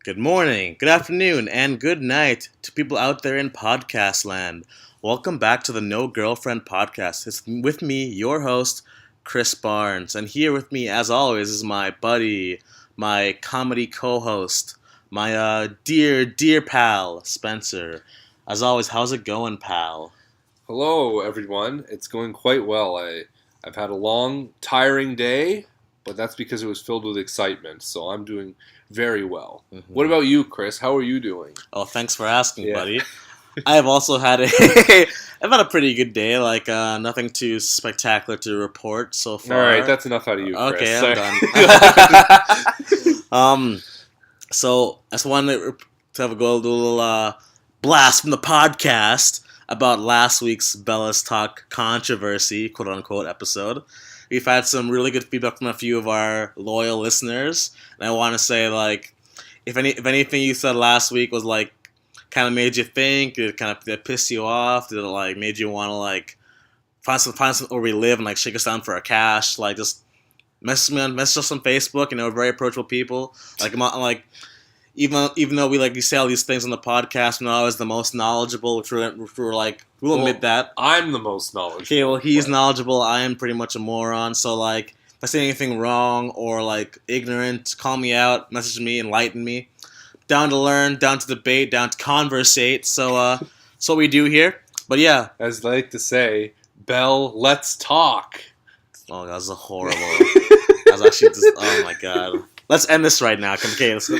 Good morning, good afternoon, and good night to people out there in podcast land. Welcome back to the No Girlfriend podcast. It's with me, your host, Chris Barnes. And here with me, as always, is my buddy, my comedy co-host, my dear pal, Spencer. As always, how's it going, pal? Hello, everyone. It's going quite well. I've had a long, tiring day, but that's because it was filled with excitement, so I'm doing very well. Mm-hmm. What about you, Chris? How are you doing? Oh, thanks for asking, buddy. I have also had I've had a pretty good day. Nothing too spectacular to report so far. All right, that's enough out of you, Chris. Okay, I'm done. So I just wanted to have a little blast from the podcast about last week's Bella's Talk controversy, quote unquote, episode. We've had some really good feedback from a few of our loyal listeners, and I want to say, if anything you said last week was kind of made you think, did it pissed you off, did it made you want to find something where we live and shake us down for our cash, just message us on Facebook. We're very approachable people. Even though we say all these things on the podcast, we're not always the most knowledgeable, which we'll admit that. I'm the most knowledgeable. Okay, well, he's knowledgeable. I am pretty much a moron. So, if I say anything wrong or, ignorant, call me out, message me, enlighten me. Down to learn, down to debate, down to conversate. So, that's what we do here. But, yeah. As I like to say, Bell, let's talk. Oh, that was horrible. That was actually just, oh, my God. Let's end this right now. Okay, let's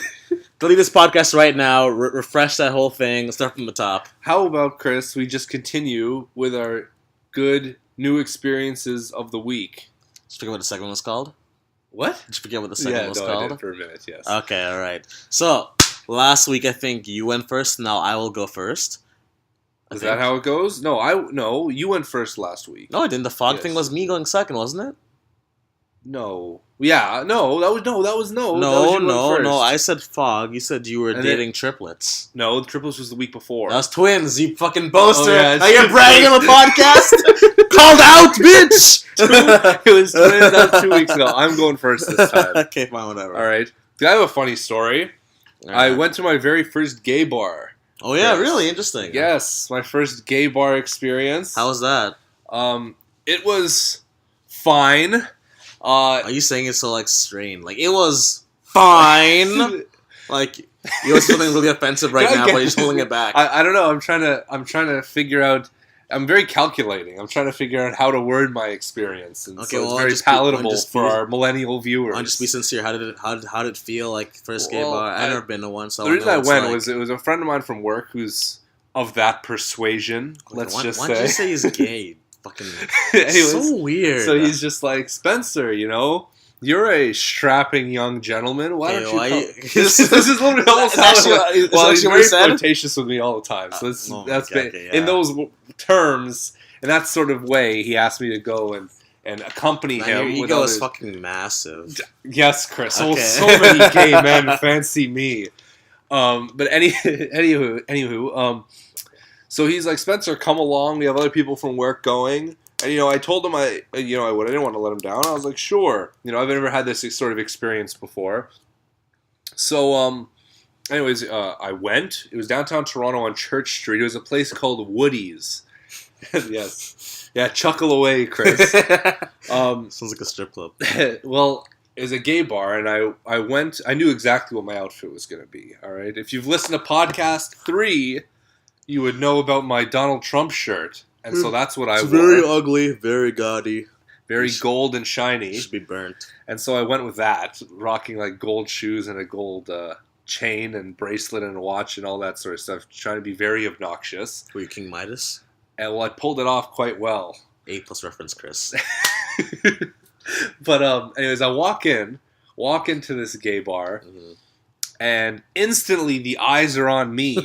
delete this podcast right now. Refresh that whole thing. Let's start from the top. How about, Chris, we just continue with our good new experiences of the week? Did you forget what the second one was called? What? Did you forget what the second one was called? I did for a minute, yes. Okay, all right. So, last week I think you went first. Now I will go first. Is that how it goes? No, you went first last week. No, I didn't. The fog thing was me going second, wasn't it? No. Yeah, no. That was No. I said fog. You said you were dating triplets. No, the triplets was the week before. That was twins. You fucking boaster. Oh, yeah, now you're bragging on the podcast. Called out, bitch. It was twins. That was 2 weeks ago. I'm going first this time. Okay, fine, whatever. All right. I have a funny story. I went to my very first gay bar. Oh yeah, really interesting. Yes, my first gay bar experience. How was that? It was fine. Are you saying it so strained? It was fine. You know something really offensive right now, but you're just holding it back. I don't know. I'm trying to figure out. I'm very calculating. I'm trying to figure out how to word my experience, and so it's very palatable for our millennial viewers. I'll just be sincere. How did it feel first gay bar? I've never been to one, so the reason I went was it was a friend of mine from work who's of that persuasion. Why don't you say he's gay? Fucking Anyways, so weird. So he's just like, Spencer, you're a strapping young gentleman. Why don't you? This is literally almost he's very flirtatious with me all the time. So in those terms, in that sort of way, he asked me to go and accompany him. Your ego is fucking massive. Yes, Chris. Okay. So many gay men fancy me. But anywho. So he's like, Spencer, come along. We have other people from work going. And, I told him I would. I didn't want to let him down. I was like, sure. I've never had this sort of experience before. So, anyways, I went. It was downtown Toronto on Church Street. It was a place called Woody's. Yes. Yeah, chuckle away, Chris. Sounds like a strip club. Well, it was a gay bar, and I went. I knew exactly what my outfit was going to be, all right? If you've listened to Podcast 3... you would know about my Donald Trump shirt. And so that's what I wore. Very ugly, very gaudy. Very gold and shiny. Should be burnt. And so I went with that, rocking gold shoes and a gold chain and bracelet and watch and all that sort of stuff, trying to be very obnoxious. Were you King Midas? And I pulled it off quite well. A+ reference, Chris. But anyways, I walk into this gay bar, and instantly the eyes are on me.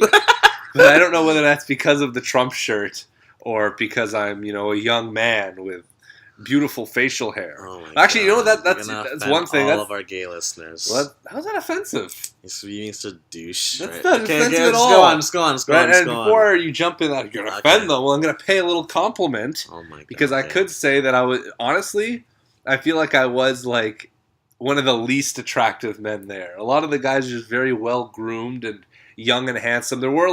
But I don't know whether that's because of the Trump shirt or because I'm, a young man with beautiful facial hair. Oh my Actually, God. That's one thing. All of our gay listeners. How's that offensive? He means to douche. That's right? not offensive at all. Just go on. And before you jump in that, you're going to offend them. Well, I'm going to pay a little compliment. Oh my God. Because I could say that I was, honestly, I feel like I was one of the least attractive men there. A lot of the guys are just very well groomed and young and handsome. There were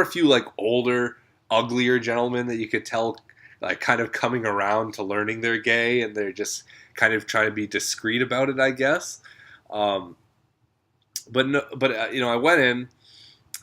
a few like older, uglier gentlemen that you could tell like kind of coming around to learning they're gay, and they're just kind of trying to be discreet about it, I guess. But I went in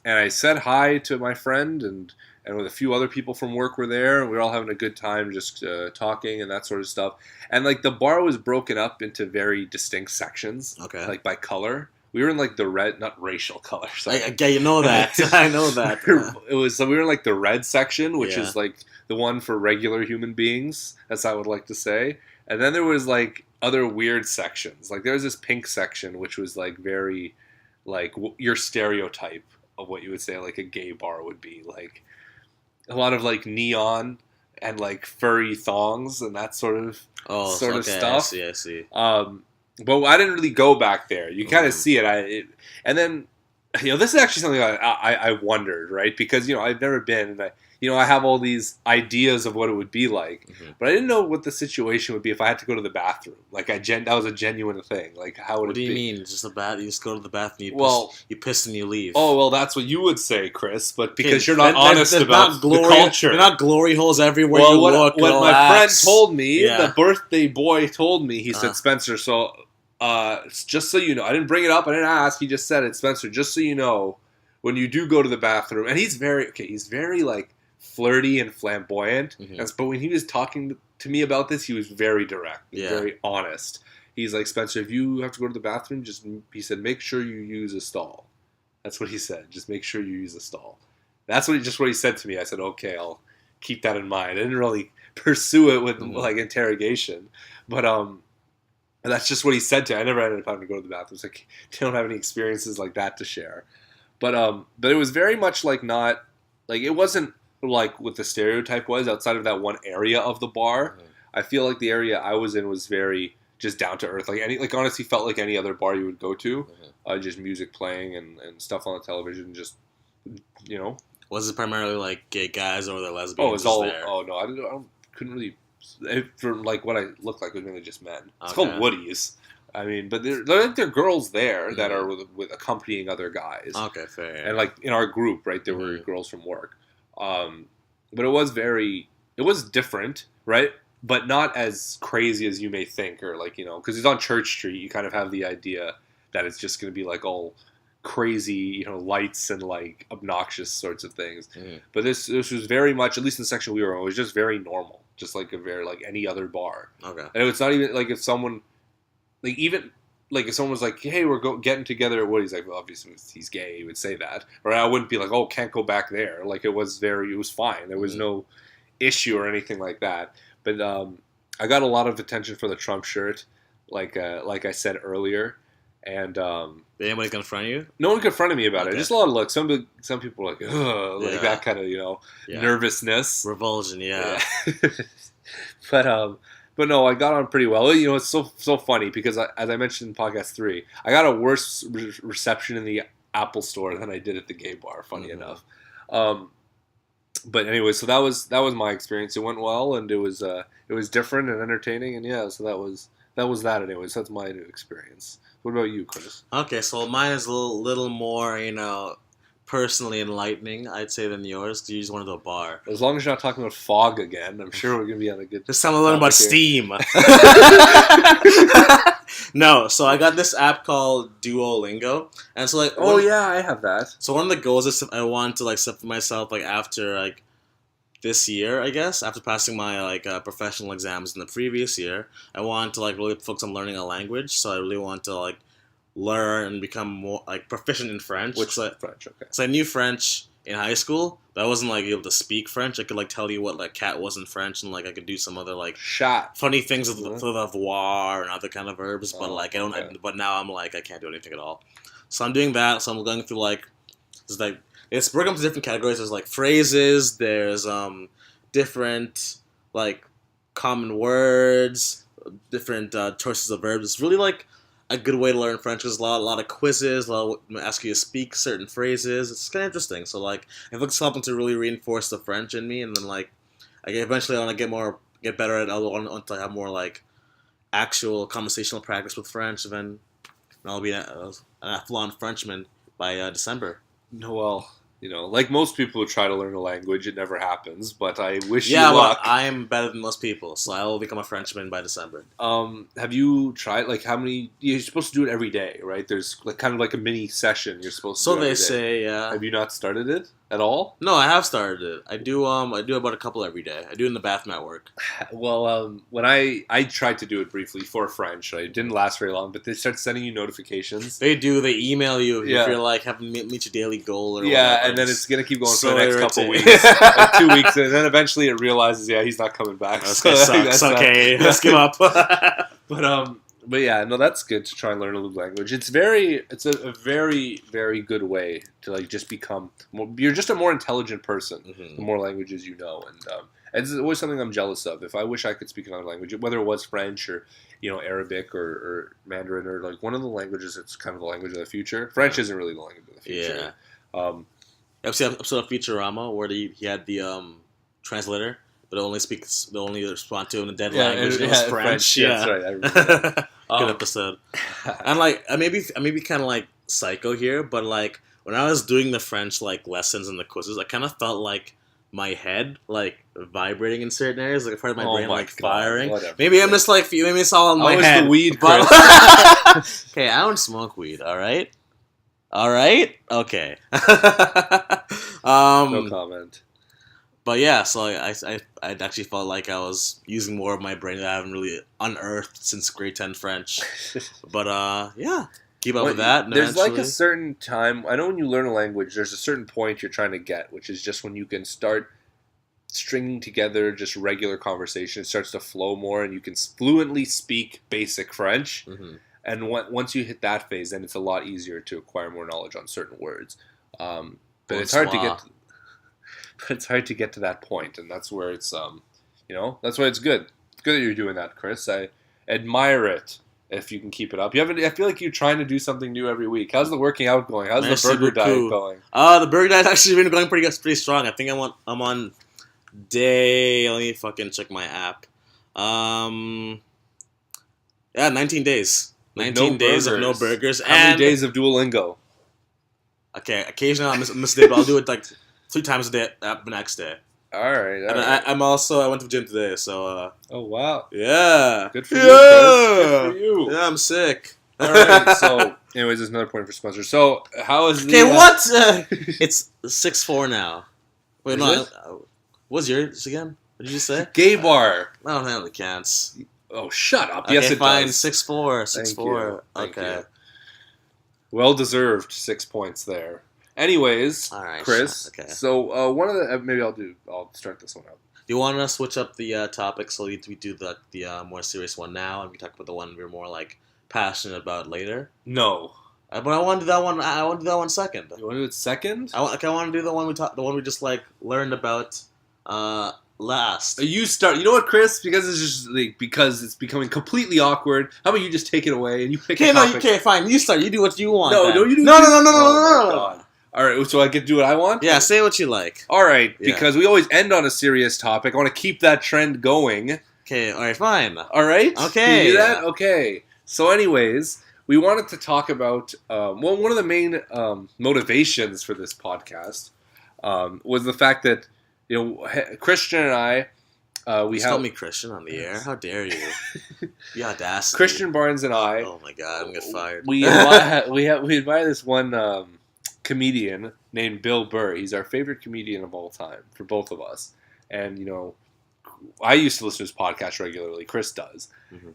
and I said hi to my friend, and with a few other people from work were there, and we were all having a good time just talking and that sort of stuff. And like the bar was broken up into very distinct sections, Okay. like by color. We were in like the red, not racial color. Yeah, you know that. I know that. We were in like the red section, which is like the one for regular human beings, as I would like to say. And then there was like other weird sections. Like there was this pink section, which was like very like your stereotype of what you would say like a gay bar would be. Like a lot of like neon and like furry thongs and that sort of stuff. I see. But I didn't really go back there. You kind of see it. And then, this is actually something I wondered, right? Because, I've never been, and I have all these ideas of what it would be like, but I didn't know what the situation would be if I had to go to the bathroom. Like, that was a genuine thing. Like, how would it be? What do you mean? Just you just go to the bathroom, you piss and you leave. Oh, well, that's what you would say, Chris, but because you're not honest about the culture. They're not glory holes everywhere you look. What my friend told me, the birthday boy told me, he said, Spencer, so... just so you know, I didn't bring it up, I didn't ask, he just said it, Spencer, just so you know, when you do go to the bathroom, and he's very like flirty and flamboyant, but when he was talking to me about this, he was very direct, very honest. He's like, Spencer, if you have to go to the bathroom, he said, make sure you use a stall. That's what he said, just make sure you use a stall. That's what he said to me. I said, okay, I'll keep that in mind. I didn't really pursue it with like interrogation, but that's just what he said to me. I never ended up having to go to the bathroom. It's like, I don't have any experiences like that to share. But it was very much like not, like it wasn't like what the stereotype was outside of that one area of the bar. I feel like the area I was in was very just down to earth. Like honestly felt like any other bar you would go to. Just music playing and stuff on the television, just, Was it primarily like gay guys or the lesbians? Oh, it was all, there? Oh no, I couldn't really... For like what I look like was mainly just men. It's called Woodies. I mean, but there are girls there that are with accompanying other guys. Okay, fair. And like in our group, right, there were girls from work. But it was different, right? But not as crazy as you may think, or like, because it's on Church Street, you kind of have the idea that it's just going to be like all crazy, lights and like obnoxious sorts of things. But this was very much, at least in the section we were in, it was just very normal. Just like like any other bar. Okay. And it's not even like if someone, like even like if someone was like, hey, we're getting together at Woody's, like, well, obviously he's gay, he would say that. Or I wouldn't be like, oh, can't go back there. Like it was fine. There was no issue or anything like that. But I got a lot of attention for the Trump shirt, like I said earlier. And did anybody confront you? No one confronted me about it. Just a lot of looks. Some people were like, ugh, like that kind of nervousness, revulsion. Yeah. But no, I got on pretty well. It's so funny because as I mentioned in podcast 3, I got a worse reception in the Apple store than I did at the gay bar. Funny enough. But anyway, so that was my experience. It went well, and it was different and entertaining, and so that was that. Anyways, that's my new experience. What about you, Chris? Okay, so mine is a little more, personally enlightening, I'd say, than yours, because you just went to a bar. As long as you're not talking about fog again, I'm sure we're going to be on a good... Just time to learn about Steam. No, so I got this app called Duolingo, and so like... Oh, yeah, I have that. So one of the goals is I want to, like, set for myself, like, after, like, this year, I guess, after passing my, like, professional exams in the previous year, I want to, like, really focus on learning a language, so I really want to, like, learn and become more like proficient in French. Which French? Okay. So I knew French in high school, but I wasn't like able to speak French. I could like tell you what like cat was in French, and like I could do some other like funny things with the voir and other kind of verbs. But like I don't. But now I'm like I can't do anything at all. So I'm doing that. So I'm going through like it's broken up into different categories. There's like phrases. There's different like common words, different choices of verbs. It's really like a good way to learn French. There's a lot of quizzes, ask you to speak certain phrases. It's kind of interesting. So like, I think it's helping to really reinforce the French in me, and then like, eventually I want to get better at it. I want to have more like actual conversational practice with French, then I'll be an full-on Frenchman by December. Well, like most people who try to learn a language, it never happens. But I wish you Yeah, well, luck. I am better than most people, so I will become a Frenchman by December. Have you tried? Like, how many? You're supposed to do it every day, right? There's like kind of like a mini session. You're supposed to. So do every they day. say, yeah. Have you not started it at all? No, I have started it. I do about a couple every day. I do it in the bathroom at work. Well, when I tried to do it briefly for French, it didn't last very long. But they start sending you notifications. They do. They email you if you're like having meet your daily goal or whatever. And then it's gonna keep going So for the next couple irritating. weeks, like 2 weeks, and then eventually it realizes, he's not coming back. This So guy sucks. Okay, let's give up. But yeah, no, that's good to try and learn a new language. It's a very, very good way to like just become more. You're just a more intelligent person the more languages you know, and it's always something I'm jealous of. If I wish I could speak another language, whether it was French or Arabic or Mandarin or like one of the languages that's kind of the language of the future. French isn't really the language of the future. Yeah. I've seen an episode of Futurama where he had the translator, but it only respond to him in the dead language. And it was French. Yeah, that's right. I remember that. Good episode. And like I may be kind of like psycho here, but like when I was doing the French like lessons and the quizzes, I kind of felt like my head like vibrating in certain areas, like a part of my brain like firing. Whatever. Maybe I'm just like maybe it's all in my How was head. the weed, but Chris? okay, I don't smoke weed. All right. Okay. No comment. But yeah, so I actually felt like I was using more of my brain that I haven't really unearthed since grade 10 French. But yeah, keep up with that. And there's like eventually- a certain time. I know when you learn a language, there's a certain point you're trying to get, which is just when you can start stringing together just regular conversation. It starts to flow more, and you can fluently speak basic French. Mhm. And once you hit that phase, then it's a lot easier to acquire more knowledge on certain words. But it's hard to get. But it's hard to get to that point, and that's where it's that's why it's good. It's good that you're doing that, Chris. I admire it. If you can keep it up, I feel like you're trying to do something new every week. How's the working out going? How's Merci the burger diet beaucoup. going? The burger diet's actually been going pretty strong. I think I'm on day. Let me fucking check my app. 19 days. 19 days of no burgers. How many days of Duolingo? Okay, occasionally I'll miss a day, but I'll do it like 3 times a day the next day. All right. And I went to the gym today, so oh wow. yeah. Good for you. Good for you. Yeah, I'm sick. All right. So, anyways, there's another point for Spencer. So, how is the? Okay, what? It's 6-4 now. Wait, Is no. it? What's yours again? What did you say? Gay bar. I don't have the counts. Oh, shut up. Okay, Yes, it fine. does. 6-4. Thank 6-4. you. Thank Okay. you. Well deserved 6 points there. Anyways, All right, Chris. okay. So one of the maybe I'll start this one up. Do you want to switch up the topic so we do the more serious one now, and we talk about the one we're more like passionate about later? No. But I want to do that one. I want to do that one second. You want to do it second? I want to do the one we just like learned about last. You start. You know what, Chris? Because it's just because it's becoming completely awkward. How about you just take it away and you pick a topic? Okay, fine. You start. You do what you want. No, then. no, you do. No. Oh my God. All right, so I get to do what I want? Yeah, say what you like. All right, Yeah. because we always end on a serious topic. I want to keep that trend going. Okay, all right, fine. All right? Okay. Can you do that? Okay. So anyways, we wanted to talk about, one of the main motivations for this podcast was the fact that, Christian and I, we Call have... me Christian on the air. How dare you? The audacity. Christian Barnes and I... Oh my God, I'm gonna get fired. We admire this one comedian named Bill Burr. He's our favorite comedian of all time for both of us. And I used to listen to his podcast regularly. Chris does. Mhm.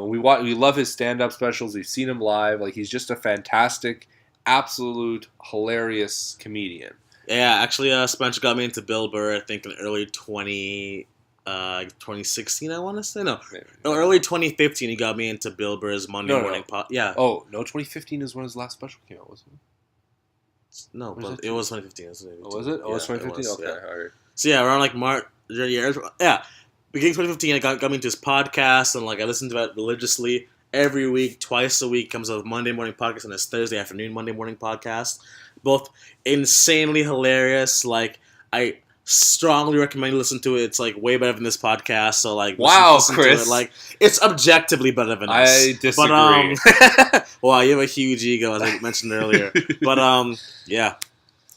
We love his stand-up specials. We've seen him live. Like he's just a fantastic, absolute hilarious comedian. Yeah, actually, Spencer got me into Bill Burr. I think in early 2016. I want to say no, early 2015. He got me into Bill Burr's Monday morning pod. Yeah. Oh no, 2015 is when his last special came out, wasn't it? No, Was but it? it was 2015. Was it? Oh, was it? Oh, it's 2015. Okay, yeah. all right. So yeah, around like March, yeah, beginning 2015, I got me into his podcast, and like I listened to it religiously every week, twice a week. Comes out with Monday morning podcast and his Thursday afternoon Monday morning podcast. Both insanely hilarious. Like strongly recommend you listen to it. It's like way better than this podcast. So like, wow, listen Kris, to it. Like it's objectively better than us. I disagree. But wow, you have a huge ego, as I mentioned earlier. But yeah,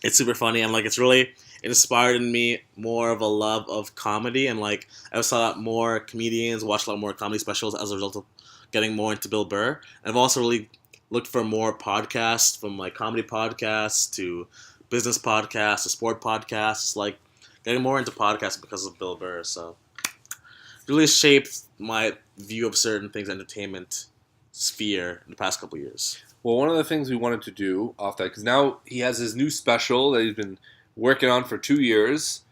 it's super funny and like it's really inspired in me more of a love of comedy, and like I saw a lot more comedians, watched a lot more comedy specials as a result of getting more into Bill Burr. And I've also really looked for more podcasts, from like comedy podcasts to business podcasts to sport podcasts, like getting more into podcasts because of Bill Burr. So it really shaped my view of certain things, entertainment sphere, in the past couple years. Well, one of the things we wanted to do off that, because now he has his new special that he's been working on for 2 years.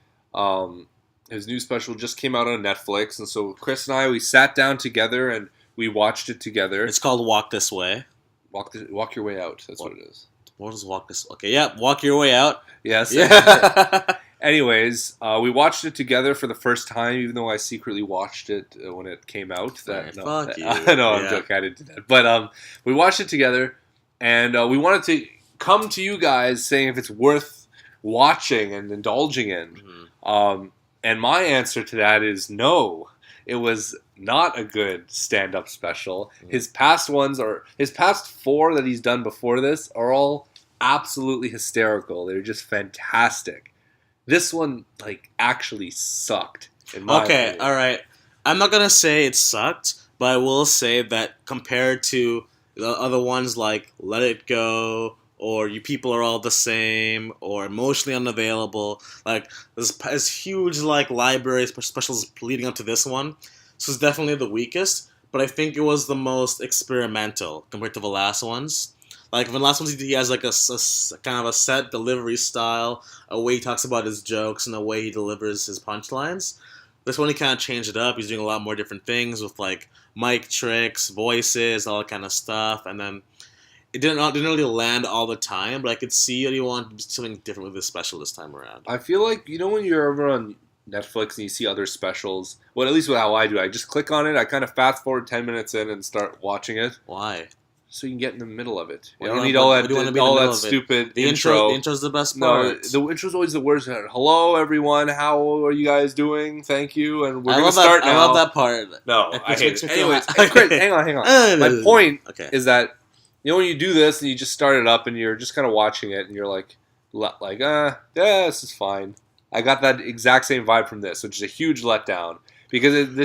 His new special just came out on Netflix, and so Kris and I, we sat down together and we watched it together. It's called Walk This Way. Walk Your Way Out. That's what it is. What is Walk This? Okay, yeah, Walk Your Way Out. Yes. Yeah. Anyways, we watched it together for the first time, even though I secretly watched it when it came out. Fuck you. I know, I'm joking. I didn't do that. But we watched it together, and we wanted to come to you guys saying if it's worth watching and indulging in. Mm-hmm. And my answer to that is no. It was not a good stand-up special. Mm-hmm. His past 4 that he's done before this are all absolutely hysterical. They're just fantastic. This one, like, actually sucked. In my opinion. All right. I'm not gonna say it sucked, but I will say that compared to the other ones like Let It Go, or You People Are All the Same, or Emotionally Unavailable, like there's huge like library specials leading up to this one. This was definitely the weakest, but I think it was the most experimental compared to the last ones. Like in the last ones, he has like a kind of a set delivery style, a way he talks about his jokes, and a way he delivers his punchlines. This one he kind of changed it up. He's doing a lot more different things with like mic tricks, voices, all that kind of stuff, and then it didn't really land all the time, but I could see that he wanted to do something different with this special this time around. I feel like, when you're over on Netflix and you see other specials, well, at least how I do, I just click on it, I kind of fast forward 10 minutes in and start watching it. Why? So you can get in the middle of it. You don't need all that stupid intro. The intro's the best part. No, the intro's always the worst. Hello, everyone. How are you guys doing? Thank you. And we're going to start now. I love that part. No, I hate it. Anyways, hang on. My point is that, when you do this and you just start it up and you're just kind of watching it and you're like, yeah, this is fine. I got that exact same vibe from this, which is a huge letdown because it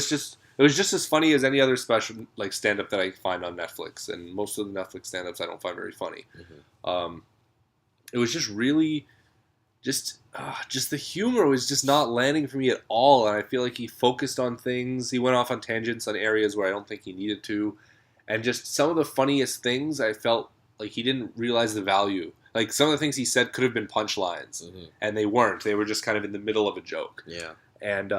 was just as funny as any other special like stand-up that I find on Netflix, and most of the Netflix stand-ups I don't find very funny. Mm-hmm. It was just really, just the humor was just not landing for me at all, and I feel like he focused on things. He went off on tangents on areas where I don't think he needed to, and just some of the funniest things I felt like he didn't realize the value. Like some of the things he said could have been punchlines, mm-hmm. and they weren't. They were just kind of in the middle of a joke. Yeah, and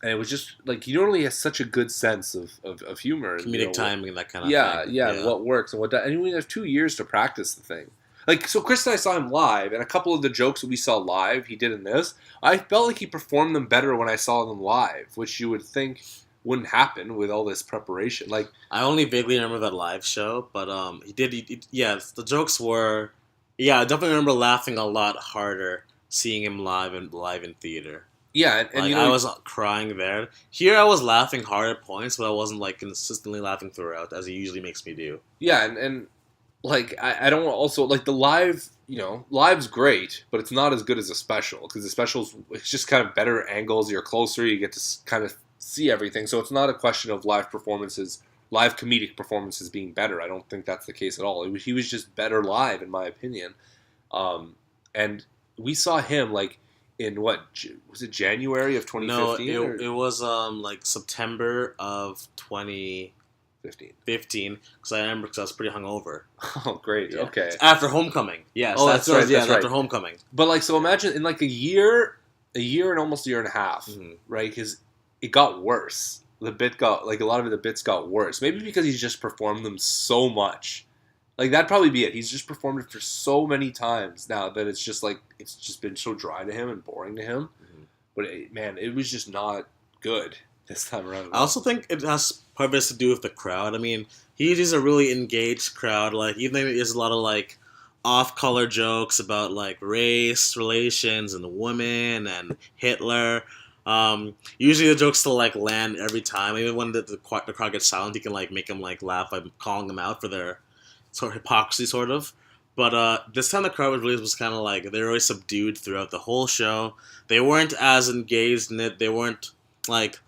it was just like he normally has such a good sense of humor, comedic timing, and that kind of thing. Yeah, what works and what doesn't. And we have 2 years to practice the thing. Like, so Kris and I saw him live, and a couple of the jokes that we saw live, he did in this. I felt like he performed them better when I saw them live, which you would think wouldn't happen with all this preparation. Like, I only vaguely remember that live show, but the jokes were. Yeah, I definitely remember laughing a lot harder seeing him live in theater. Yeah, and I was crying there. Here I was laughing hard at points, but I wasn't like consistently laughing throughout, as he usually makes me do. Yeah, and like I don't also like the live. Live's great, but it's not as good as a special because the specials it's just kind of better angles. You're closer, you get to kind of see everything. So it's not a question of live comedic performances being better. I don't think that's the case at all. He was just better live, in my opinion. And we saw him like in what was it, January of 2015? No, it was like September of 2015. Because I remember because I was pretty hungover. Oh, great. Yeah. Okay. It's after Homecoming. Yes. Oh, that's right. That's right. After Homecoming. But like, so imagine in like a year and almost a year and a half, mm-hmm. right? Because it got worse. The bit got, like, a lot of the bits got worse. Maybe because he's just performed them so much. Like, that'd probably be it. He's just performed it for so many times now that it's just, like, it's just been so dry to him and boring to him. Mm-hmm. But, it was just not good this time around. I also think it has part of it to do with the crowd. I mean, he is a really engaged crowd. Like, even though there's a lot of, like, off-color jokes about like race relations and women and Hitler. Usually the jokes still like land every time. Even when the crowd gets silent, he can like make them like laugh by calling them out for their sort of hypocrisy, sort of. But this time the crowd really was kind of like they were always subdued throughout the whole show. They weren't as engaged in it. They weren't like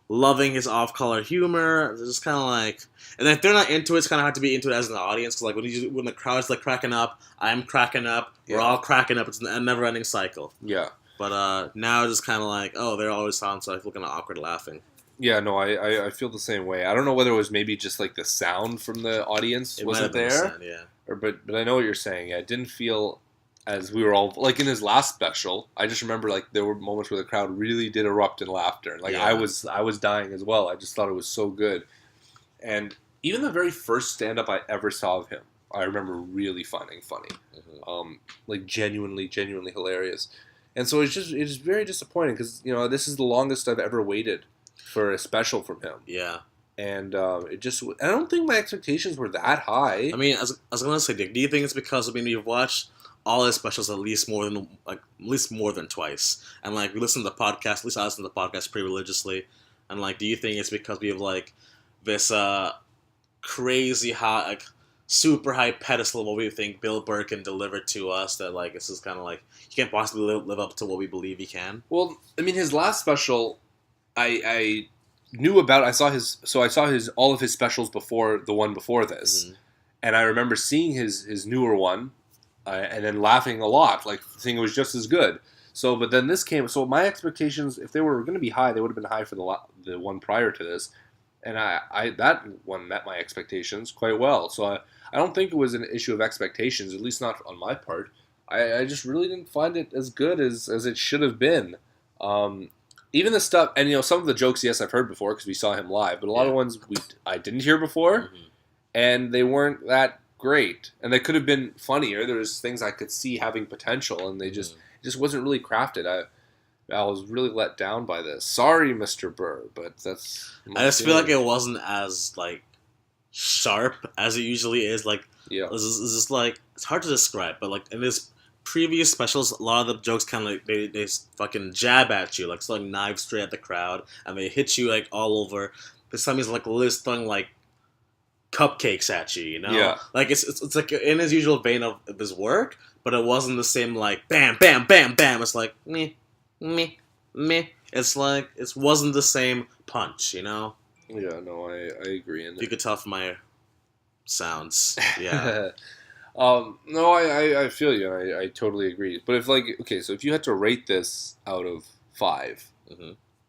loving his off-color humor. It's just kind of like, and if they're not into it, it's kind of hard to be into it as an audience. Because like when the crowd's like cracking up, I'm cracking up. We're all cracking up. It's a never-ending cycle. Yeah. But now it's just kind of like, oh, they're always silent, so I feel kind of awkward laughing. Yeah, no, I feel the same way. I don't know whether it was maybe just like the sound from the audience wasn't there, sound, yeah. But I know what you're saying. Yeah, it didn't feel as we were all like in his last special. I just remember like there were moments where the crowd really did erupt in laughter. Like I was dying as well. I just thought it was so good, and even the very first stand up I ever saw of him, I remember really finding funny, like genuinely hilarious. And so it's just very disappointing because this is the longest I've ever waited for a special from him. Yeah. And I don't think my expectations were that high. I mean, I was gonna say, Dick, do you think it's because you've watched all his specials at least more than twice, and like we listen to the podcast, at least I listen to the podcast pretty religiously, and like, do you think it's because we have like this crazy high, like super high pedestal of what we think Bill Burr can deliver to us that like this is kind of like he can't possibly live up to what we believe he can? Well, I mean, his last special, I knew about. I saw all of his specials before the one before this, and I remember seeing his newer one, and then laughing a lot, like thinking it was just as good. So, but then this came. So my expectations, if they were going to be high, they would have been high for the one prior to this, and I that one met my expectations quite well. So I don't think it was an issue of expectations, at least not on my part. I just really didn't find it as good as it should have been. Even the stuff, and some of the jokes, yes, I've heard before because we saw him live, but a lot of ones I didn't hear before, and they weren't that great, and they could have been funnier. There was things I could see having potential, and it just wasn't really crafted. I was really let down by this. Sorry, Mr. Burr, but that's. I just feel like it wasn't as like sharp as it usually is. Like, it's just like it's hard to describe, but like in this previous specials, a lot of the jokes kind of like they fucking jab at you, like throwing knives straight at the crowd, and they hit you like all over. This time he's like literally throwing like cupcakes at you, Yeah. Like it's like in his usual vein of his work, but it wasn't the same like bam, bam, bam, bam. It's like me. It's like it wasn't the same punch, Yeah, no, I agree. You could tell from my sounds, yeah. No, I feel you, and I totally agree. But if you had to rate this out of 5,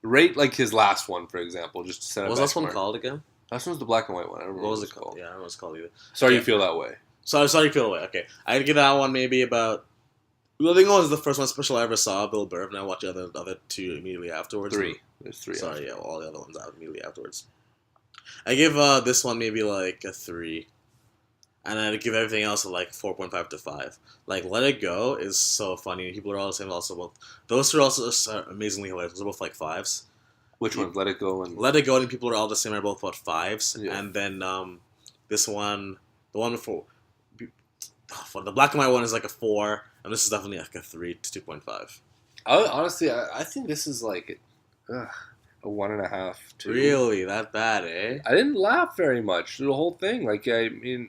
rate like his last one, for example, just to set what was this one called again? Last one was the black and white one. I don't remember what was it called. Yeah, I don't know what it's called either. Sorry you feel that way. Sorry you feel that way. Okay, I'd give that one maybe about. I think it was the first one special I ever saw, Bill Burr, and I watched the other two immediately afterwards. 3. There's 3. Sorry, all the other ones out immediately afterwards. I give this one maybe like a 3. And I'd give everything else a like 4.5 to 5. Like, Let It Go is so funny. People are all the same. Also, both those two are also amazingly hilarious. They're both like 5s. Which one? Let It Go and Let It Go and People Are All the Same are both about 5s. Yeah. And then this one, the one before, the black and white one is like a 4, and this is definitely like a 3 to 2.5. Honestly, I think this is like a 1.5. 2. Really, that bad, eh? I didn't laugh very much through the whole thing. Like, I mean.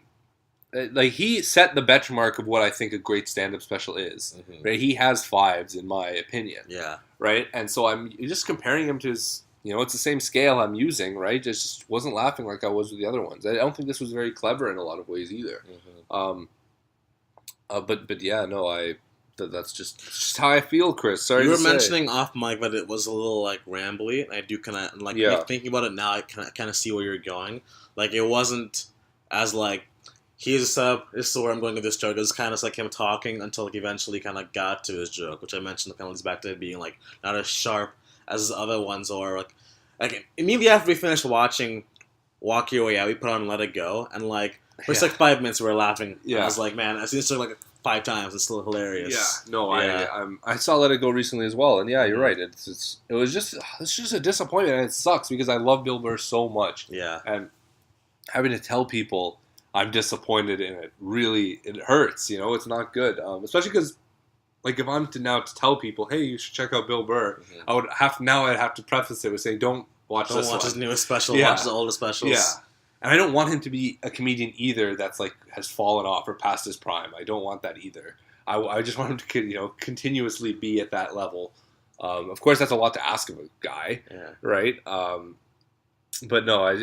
Like, he set the benchmark of what I think a great stand-up special is. Right? He has 5s, in my opinion. Yeah. Right? And so I'm just comparing him to his... it's the same scale I'm using, right? Just wasn't laughing like I was with the other ones. I don't think this was very clever in a lot of ways either. But yeah, no, that's just how I feel, Chris. Sorry you to were say. mentioning off mic that it was a little like rambly, and I do kind of like thinking about it now. I kind of see where you're going. Like, it wasn't as like... Here's this is where I'm going with this joke. It was kind of like him talking until he eventually kind of got to his joke, which I mentioned kind of leads back to it being like not as sharp as his other ones, or like immediately after we finished watching Walk Your Way Out, we put on Let It Go, and like for like 5 minutes we were laughing. Yeah, I was like, man, I've seen this joke like 5 times. It's still hilarious. Yeah, no, yeah. I saw Let It Go recently as well, and yeah, you're right. It's just a disappointment, and it sucks because I love Bill Burr so much. Yeah, and having to tell people. I'm disappointed in it. Really, it hurts. You know, it's not good. Especially because, like, if I'm to tell people, hey, you should check out Bill Burr, I'd have to preface it with saying, don't watch his newest special. Yeah. Watch the older specials. Yeah. And I don't want him to be a comedian either that's like has fallen off or past his prime. I don't want that either. I just want him to continuously be at that level. Of course, that's a lot to ask of a guy, right? But no,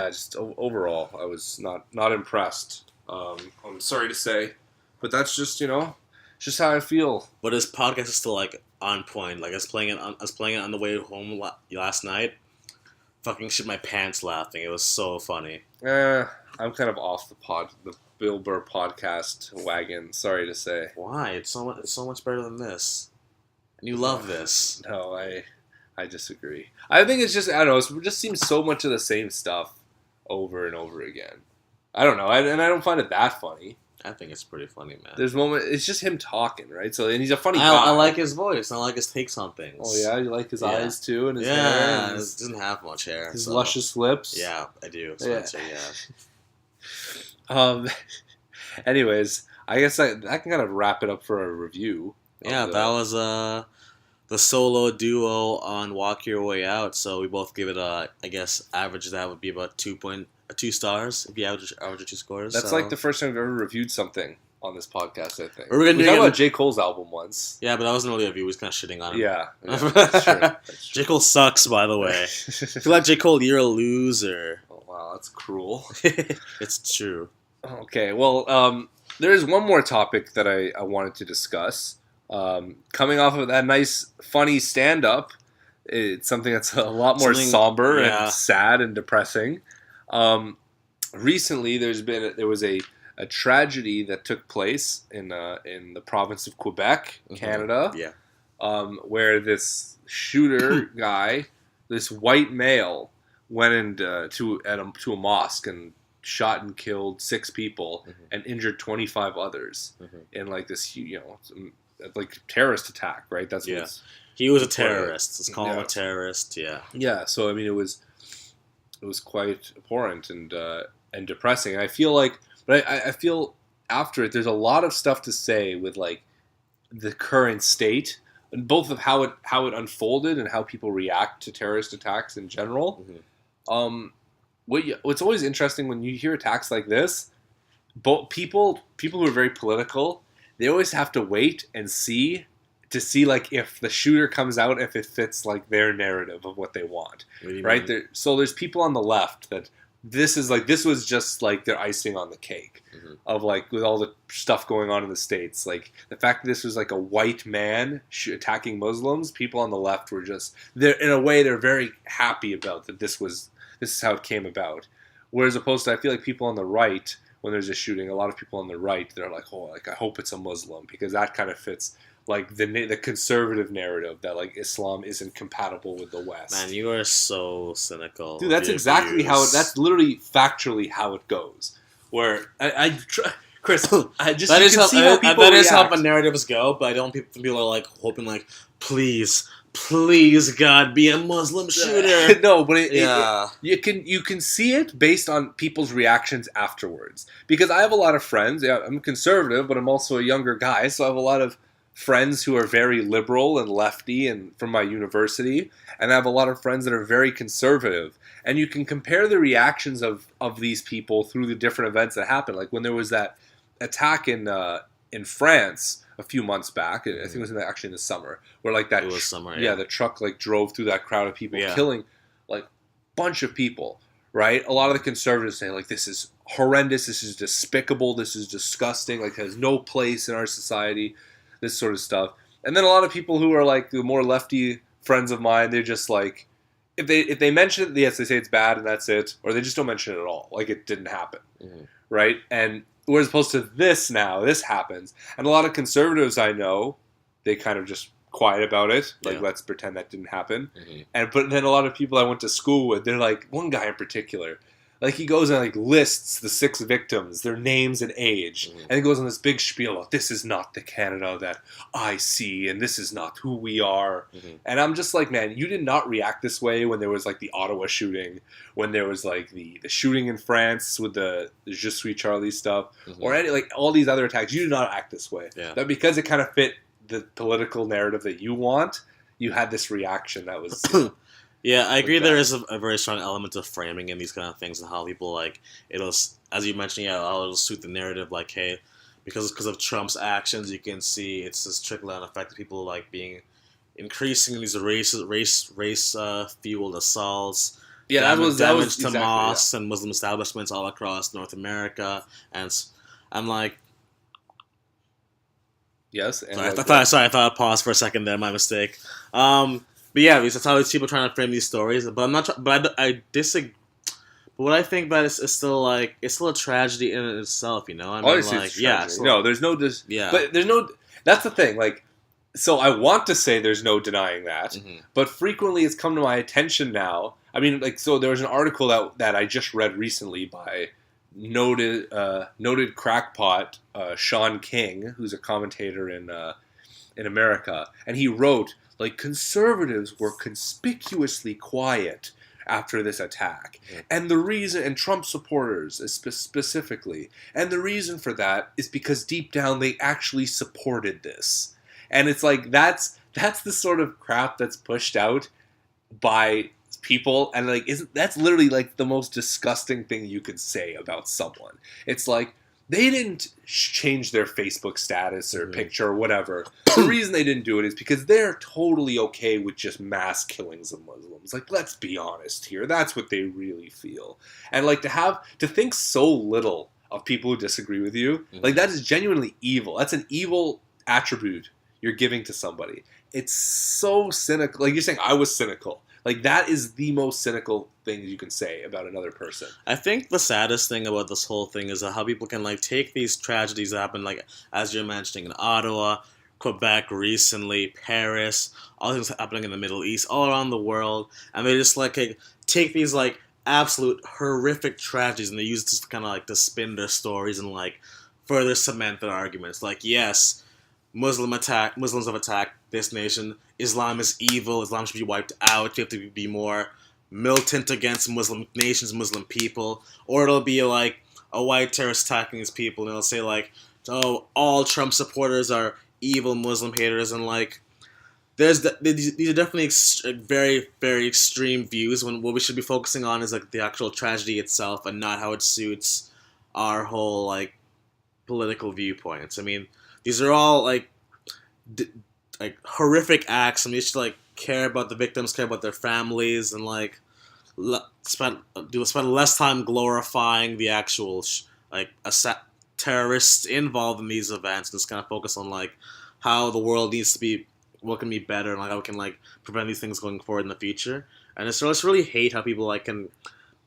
just overall, I was not impressed. I'm sorry to say, but that's just just how I feel. But his podcast is still like on point. Like I was playing it on the way home last night. Fucking shit my pants laughing. It was so funny. I'm kind of off the Bill Burr podcast wagon. Sorry to say. Why? It's so much better than this. And you love this. No, I disagree. I think it's just, I don't know, it just seems so much of the same stuff over and over again. I don't know, and I don't find it that funny. I think it's pretty funny, man. There's it's just him talking, right? So, and he's a funny guy. I like his voice. I like his takes on things. Oh yeah, you like his eyes too, and his hair. Yeah, he doesn't have much hair. His luscious lips. Yeah, I do. Spencer, Anyways, I guess I can kind of wrap it up for a review. Yeah, that was the solo duo on Walk Your Way Out. So we both give it I guess average that would be about 2 stars if you average 2 scores. That's like the first time I've ever reviewed something on this podcast, I think. We talked about J. Cole's album once. Yeah, but that wasn't really a review. We was kind of shitting on him. Yeah, that's true. J. Cole sucks, by the way. If you like J. Cole, you're a loser. Oh, wow, that's cruel. It's true. Okay, well, there is one more topic that I wanted to discuss. Coming off of that nice, funny stand-up, it's something that's a lot more somber and sad and depressing. Recently, there was a tragedy that took place in the province of Quebec, Canada, where this shooter guy, this white male, went to a mosque and shot and killed 6 people and injured 25 others in like this like terrorist attack, right? That's he was a terrorist. Let's call him a terrorist. Yeah. So I mean, it was quite abhorrent and depressing. And I feel like, but I feel after it, there's a lot of stuff to say with like the current state, and both of how it unfolded and how people react to terrorist attacks in general. What's always interesting when you hear attacks like this, both people who are very political, they always have to wait and see like if the shooter comes out, if it fits like their narrative of what they want, right? So there's people on the left that this was just like their icing on the cake of like with all the stuff going on in the States, like the fact that this was like a white man attacking Muslims. People on the left were just they're very happy about that. This is how it came about. Whereas opposed to, I feel like people on the right, when there's a shooting, a lot of people on the right, they're like, oh, like I hope it's a Muslim, because that kind of fits like the conservative narrative that like Islam isn't compatible with the West. Man, you are so cynical. Dude, that's exactly that's literally factually how it goes. Where Chris, that is how narratives go, but I don't think people are like hoping like, please God, be a Muslim shooter. No, but you can see it based on people's reactions afterwards. Because I have a lot of friends. Yeah, I'm conservative, but I'm also a younger guy, so I have a lot of friends who are very liberal and lefty, and from my university, and I have a lot of friends that are very conservative. And you can compare the reactions of these people through the different events that happened. Like when there was that attack in France a few months back, I think it was actually in the summer, where like that the truck like drove through that crowd of people, killing like a bunch of people, right? A lot of the conservatives say like, this is horrendous, this is despicable, this is disgusting, like has no place in our society, this sort of stuff. And then a lot of people who are like the more lefty friends of mine, they're just like, if they mention it, yes, they say it's bad and that's it, or they just don't mention it at all, like it didn't happen, right? And whereas opposed to this happens. And a lot of conservatives I know, they kind of just quiet about it. Like, let's pretend that didn't happen. But then a lot of people I went to school with, they're like, one guy in particular, Like, he goes and, like, lists the 6 victims, their names and age, and he goes on this big spiel about, this is not the Canada that I see, and this is not who we are. And I'm just like, man, you did not react this way when there was, like, the Ottawa shooting, when there was, like, the shooting in France with the Je suis Charlie stuff, or any, like, all these other attacks. You did not act this way. Yeah. But because it kind of fit the political narrative that you want, you had this reaction that was... Yeah, I agree. There is a very strong element of framing in these kind of things, and how people, like, it'll, as you mentioned, it'll suit the narrative. Like, hey, because of Trump's actions, you can see it's this trickle down effect of people, like, being increasing these race fueled assaults. Yeah, damage that was to exactly, mosques and Muslim establishments all across North America, and I'm like. Yes. And sorry, I thought I'd pause for a second there. My mistake. But yeah, because that's how people trying to frame these stories. But I'm not. But I disagree. But what I think about it is still like it's still a tragedy in itself. You know, I mean, like no, there's no but there's no. That's the thing. Like, so I want to say there's no denying that, but frequently it's come to my attention now. I mean, like, so there was an article that I just read recently by noted crackpot Sean King, who's a commentator in America, and he wrote, like, conservatives were conspicuously quiet after this attack, and the reason, and Trump supporters specifically, and the reason for that is because deep down they actually supported this, and it's like that's the sort of crap that's pushed out by people, and like that's literally like the most disgusting thing you could say about someone. It's like they didn't change their Facebook status or picture or whatever. The reason they didn't do it is because they're totally okay with just mass killings of Muslims. Like, let's be honest here. That's what they really feel. And like to think so little of people who disagree with you, like that is genuinely evil. That's an evil attribute you're giving to somebody. It's so cynical. Like, you're saying I was cynical. Like, that is the most cynical thing you can say about another person. I think the saddest thing about this whole thing is how people can, like, take these tragedies that happen, like, as you're mentioning, in Ottawa, Quebec recently, Paris, all things happening in the Middle East, all around the world, and they just, like, take these, like, absolute horrific tragedies, and they use it to kind of, like, to spin their stories and, like, further cement their arguments. Like, yes, Muslims have attacked this nation. Islam is evil. Islam should be wiped out. You have to be more militant against Muslim nations, Muslim people. Or it'll be like a white terrorist attacking these people, and it'll say like, oh, all Trump supporters are evil Muslim haters, and like, these are definitely very, very extreme views. When what we should be focusing on is like the actual tragedy itself, and not how it suits our whole like political viewpoints. I mean, these are all like horrific acts, and we should like care about the victims, care about their families, and like spend less time glorifying the actual terrorists involved in these events. Just kind of focus on like how the world needs to be, what can be better, and like how we can like prevent these things going forward in the future. And I just really hate how people like can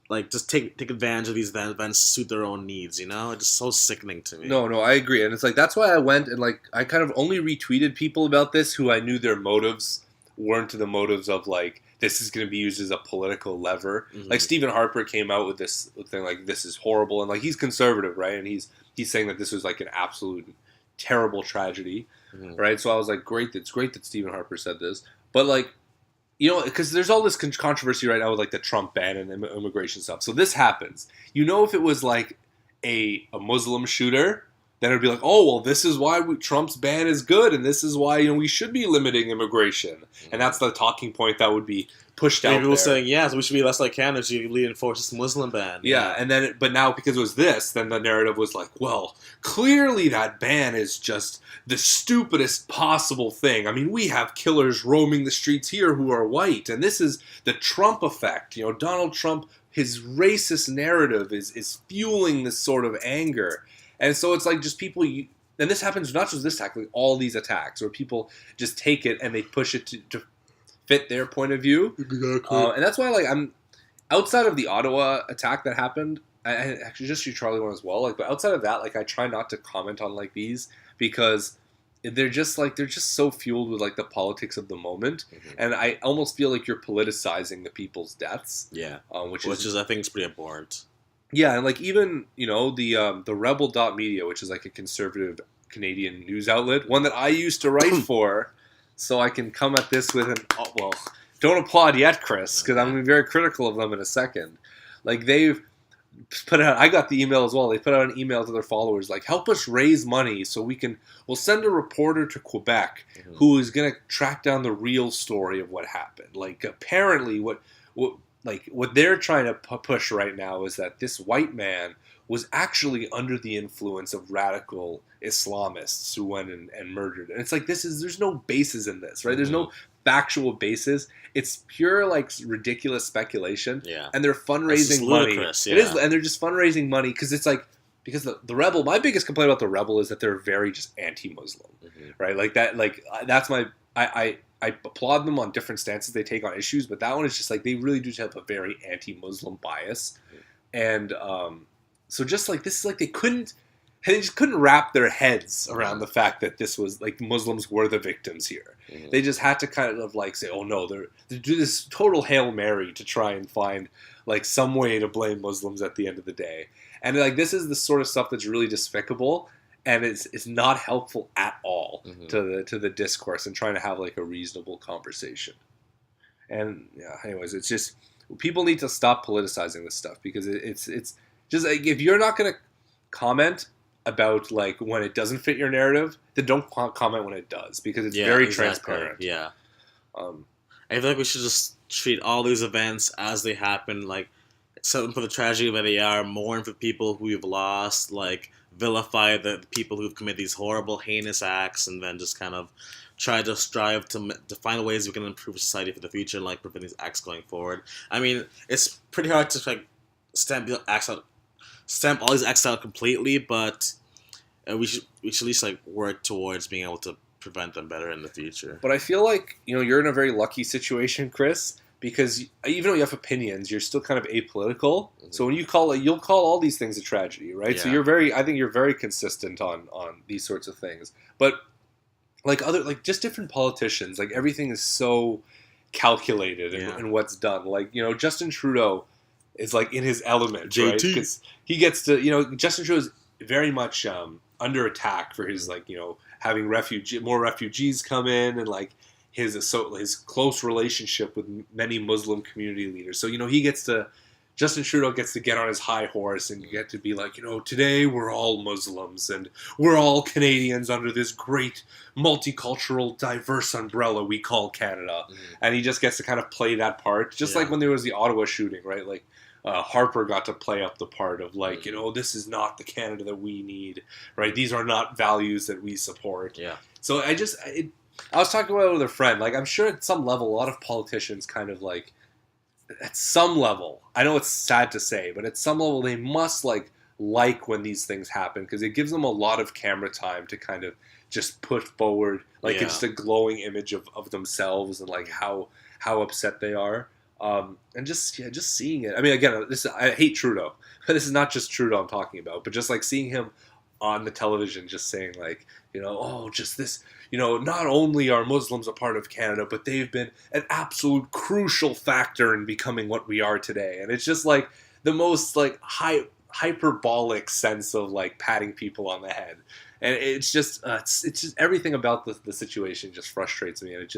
like just take advantage of these events to suit their own needs, you know? It's just so sickening to me. No, I agree. And it's like, that's why I went and like, I kind of only retweeted people about this who I knew their motives weren't the motives of like, this is going to be used as a political lever. Like Stephen Harper came out with this thing like, this is horrible. And like, he's conservative, right? And he's saying that this was like an absolute terrible tragedy, right? So I was like, great. It's great that Stephen Harper said this. But like, you know, because there's all this controversy right now with like the Trump ban and immigration stuff. So this happens. You know, if it was like a Muslim shooter, then it'd be like, oh, well, this is why Trump's ban is good, and this is why, you know, we should be limiting immigration. And that's the talking point that would be pushed out. People saying, so we should be less like Canada, so you enforce this Muslim ban. Yeah, and then, but now because it was this, then the narrative was like, well, clearly that ban is just the stupidest possible thing. I mean, we have killers roaming the streets here who are white, and this is the Trump effect. You know, Donald Trump, his racist narrative is fueling this sort of anger. And so it's like just people, and this happens not just this attack, like all these attacks, where people just take it and they push it to fit their point of view. Exactly. And that's why, like, I'm outside of the Ottawa attack that happened. I actually just see Charlie one as well. Like, but outside of that, like, I try not to comment on like these because they're just so fueled with like the politics of the moment, and I almost feel like you're politicizing the people's deaths. Yeah, which is I think is pretty abhorrent. Yeah, and like even the Rebel.media, which is like a conservative Canadian news outlet, one that I used to write for, so I can come at this with don't applaud yet, Chris, because I'm going to be very critical of them in a second. Like they've put out, I got the email as well. They put out an email to their followers like, help us raise money so we'll send a reporter to Quebec who is going to track down the real story of what happened. Like apparently what they're trying to push right now is that this white man was actually under the influence of radical Islamists who went and murdered. And it's like, there's no basis in this, right? There's no factual basis. It's pure like ridiculous speculation. Yeah. And they're fundraising money. Yeah. It is, and they're just fundraising money because it's like, because the Rebel, my biggest complaint about the Rebel is that they're very just anti-Muslim, right? Like that, like that's I applaud them on different stances they take on issues, but that one is just like, they really do have a very anti-Muslim bias. And so just like, this is like, they just couldn't wrap their heads around the fact that this was like Muslims were the victims here. They just had to kind of like say, oh no, they do this total Hail Mary to try and find like some way to blame Muslims at the end of the day. And like, this is the sort of stuff that's really despicable, and it's not helpful at all to the discourse and trying to have like a reasonable conversation. And yeah, anyways, it's just, people need to stop politicizing this stuff, because it's just like, if you're not going to comment about like when it doesn't fit your narrative, then don't comment when it does, because it's very transparent. Yeah. I feel like we should just treat all these events as they happen, like accept them for the tragedy that they are, mourn for people who we've lost, like vilify the people who've committed these horrible, heinous acts, and then just kind of try to strive to find ways we can improve society for the future, like prevent these acts going forward. I mean, it's pretty hard to like stamp all these acts out completely, but we should at least like work towards being able to prevent them better in the future. But I feel like you're in a very lucky situation, Chris, because even though you have opinions, you're still kind of apolitical. So when you'll call all these things a tragedy, right? Yeah. So I think you're very consistent on these sorts of things. But like just different politicians, like everything is so calculated in what's done. Like, Justin Trudeau is like in his element, JT. right? Because he gets to, Justin Trudeau is very much under attack for his having more refugees come in, and like his close relationship with many Muslim community leaders. So Justin Trudeau gets to get on his high horse and get to be like, today we're all Muslims and we're all Canadians under this great multicultural, diverse umbrella we call Canada. And he just gets to kind of play that part, just like when there was the Ottawa shooting, right? Like Harper got to play up the part of like, this is not the Canada that we need, right? These are not values that we support. Yeah. So I was talking about it with a friend. Like, I'm sure at some level, a lot of politicians kind of like, at some level, I know it's sad to say, but at some level they must like when these things happen, because it gives them a lot of camera time to kind of just put forward like just a glowing image of themselves and like how upset they are. And just seeing it. I mean, again, I hate Trudeau, but this is not just Trudeau I'm talking about, but just like seeing him on the television just saying like, just this, not only are Muslims a part of Canada, but they've been an absolute crucial factor in becoming what we are today. And it's just like the most like hyperbolic sense of like patting people on the head. And it's just everything about the situation just frustrates me. And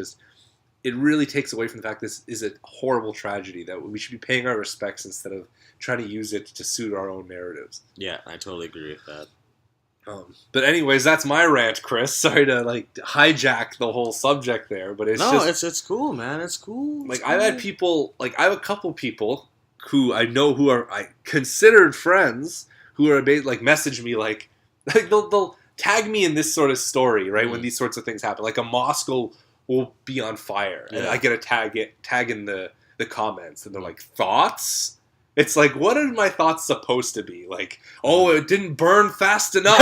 it really takes away from the fact this is a horrible tragedy that we should be paying our respects instead of trying to use it to suit our own narratives. Yeah, I totally agree with that. But anyways, that's my rant, Chris. Sorry to like hijack the whole subject there, but it's cool, man. It's cool. Like, I've had people, like I have a couple people who I know who are considered friends who are like message me like they'll tag me in this sort of story, right? When these sorts of things happen, like a mosque will be on fire, and I get a tag in the comments, and they're like, thoughts? It's like, what are my thoughts supposed to be? Like, oh, it didn't burn fast enough.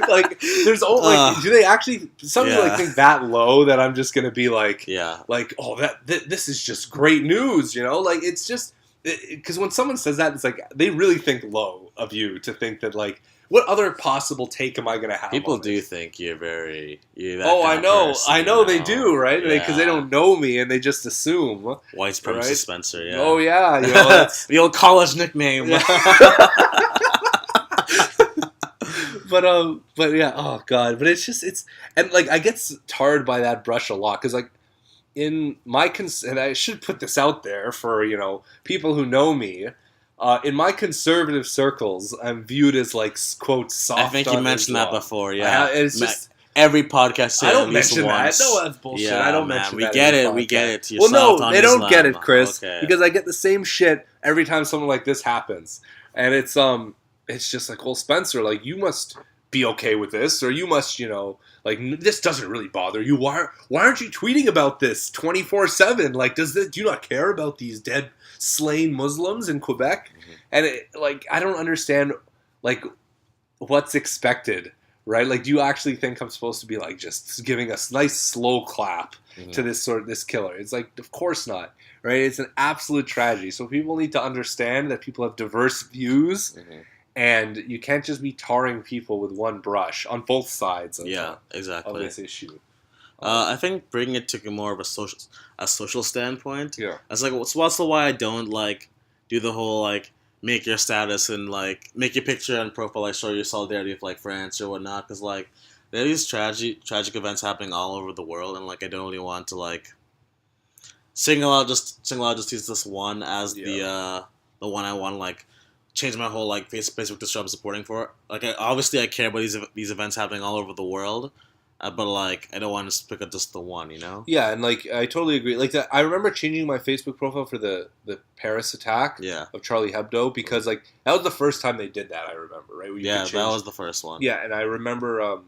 Like, there's do they actually? Some people like think that low that I'm just gonna be like, like, oh, this is just great news, Like, it's just because when someone says that, it's like they really think low of you to think that like what other possible take am I going to have? People on do it? think you're that I know. person, I know they do, right? Yeah. Because they don't know me and they just assume. White supremacist right? Spencer, yeah. Oh, yeah. That's... the old college nickname. Yeah. But yeah, oh god, but it's and like I get tarred by that brush a lot because like in my and I should put this out there for people who know me, in my conservative circles, I'm viewed as like quote soft. I think you mentioned that before. Yeah, it's just every podcast. I don't mention that. No, that's bullshit. Yeah, I don't man, mention we that. Get it. We get it. Well, no, they don't get it, Islam. Chris, Okay. because I get the same shit every time something like this happens, and it's just like, well, Spencer, like you must be okay with this, or you must, like this doesn't really bother you. Why aren't you tweeting about this 24/7? Like, do you not care about these dead, slain Muslims in Quebec? Mm-hmm. And I don't understand, like, what's expected, right? Like, do you actually think I'm supposed to be like just giving a nice slow clap to this killer? It's like, of course not, right? It's an absolute tragedy. So people need to understand that people have diverse views. Mm-hmm. And you can't just be tarring people with one brush on both sides of this issue. I think bringing it to more of a social standpoint. Yeah. That's like what's the why I don't like do the whole like make your status and like make your picture and profile like show your solidarity with like France or whatnot, because like there are these tragic events happening all over the world, and like I don't really want to like single out just use this one as the one I want to like change my whole like Facebook to show I'm supporting for. Like obviously I care about these events happening all over the world, but like I don't want to pick up just the one, Yeah, and like I totally agree. Like I remember changing my Facebook profile for the Paris attack of Charlie Hebdo because like that was the first time they did that. I remember, right? That was the first one. Yeah, and I remember, or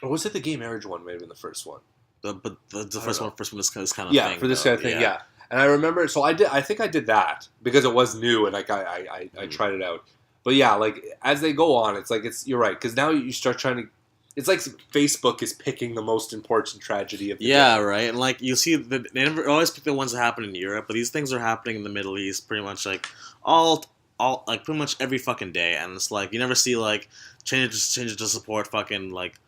was it the gay marriage one? Maybe the first one. But the first one is kind of thing. Yeah, for this kind of thing. Yeah. And I remember, so I think I did that because it was new and like I tried it out. But yeah, like as they go on, it's like you're right, because now you start trying to. It's like Facebook is picking the most important tragedy of the day. Right. And like you see, they never always pick the ones that happen in Europe, but these things are happening in the Middle East pretty much like all like pretty much every fucking day, and it's like you never see like changes to support fucking like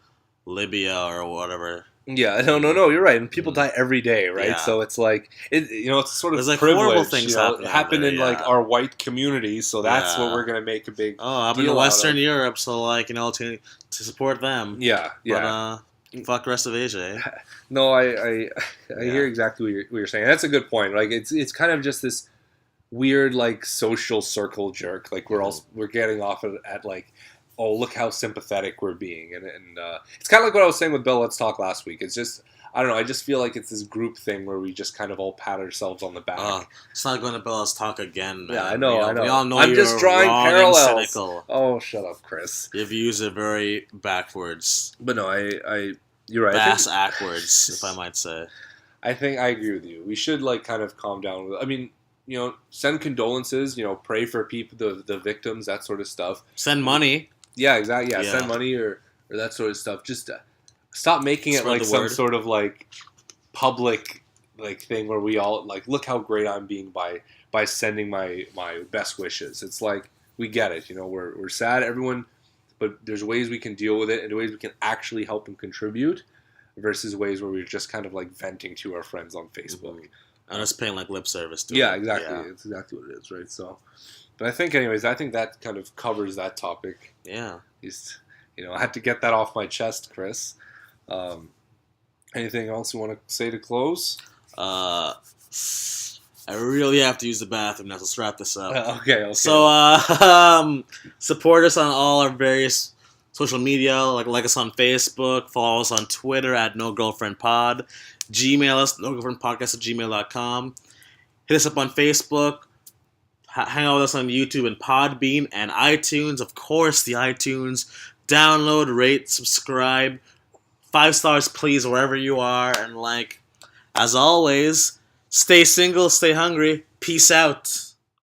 Libya or whatever. Yeah, no, you're right. And people die every day, right? Yeah. So it's like, it's sort of like privilege. Horrible things happen in like our white community, so that's what we're going to make a big I'm in Western Europe, so like, to support them. Yeah. But fuck the rest of Asia, eh? No, I hear exactly what you're saying. That's a good point. Like, it's kind of just this weird, like, social circle jerk. Like, we're getting off at like, oh, look how sympathetic we're being. And it's kind of like what I was saying with Bill Let's Talk last week. It's just, I don't know, I just feel like it's this group thing where we just kind of all pat ourselves on the back. It's not going to Bill Let's Talk again, man. Yeah, I know. We all know I'm you're just drawing wrong parallels. And cynical. Oh, shut up, Chris. Your views are very backwards. But no, you're right. Backwards, if I might say. I think I agree with you. We should, like, kind of calm down. I mean, send condolences, pray for people, the victims, that sort of stuff. Send money. Yeah, exactly. Yeah, send money or that sort of stuff. Just stop making it like some sort of like public like thing where we all like look how great I'm being by sending my best wishes. It's like we get it, we're sad, everyone, but there's ways we can deal with it and ways we can actually help and contribute versus ways where we're just kind of like venting to our friends on Facebook. Mm-hmm. And us paying like lip service to it. Exactly. Yeah. It's exactly what it is, right? So. But I think that kind of covers that topic. Yeah. Just, I had to get that off my chest, Chris. Anything else you want to say to close? I really have to use the bathroom now, so let's wrap this up. Okay. So, support us on all our various social media. Like us on Facebook. Follow us on Twitter at NoGirlfriendPod. Gmail us, nogirlfriendpodcast@gmail.com. Hit us up on Facebook. Hang out with us on YouTube and Podbean and iTunes. Of course, the iTunes. Download, rate, subscribe. 5 stars, please, wherever you are. And, as always, stay single, stay hungry. Peace out.